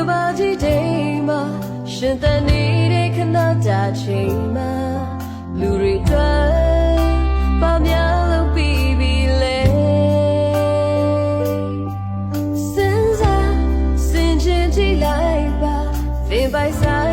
ပါကြည့်ချိန်မှာရှင်သန်နေတဲ့ခဏကြာချိန်မှာလူတွေတွေ့ပါများလို့ပြီးပြီလေစဉ်းစားစဉ်းချင်းကြည့်လိုက်ပါသင်ပိုက်စား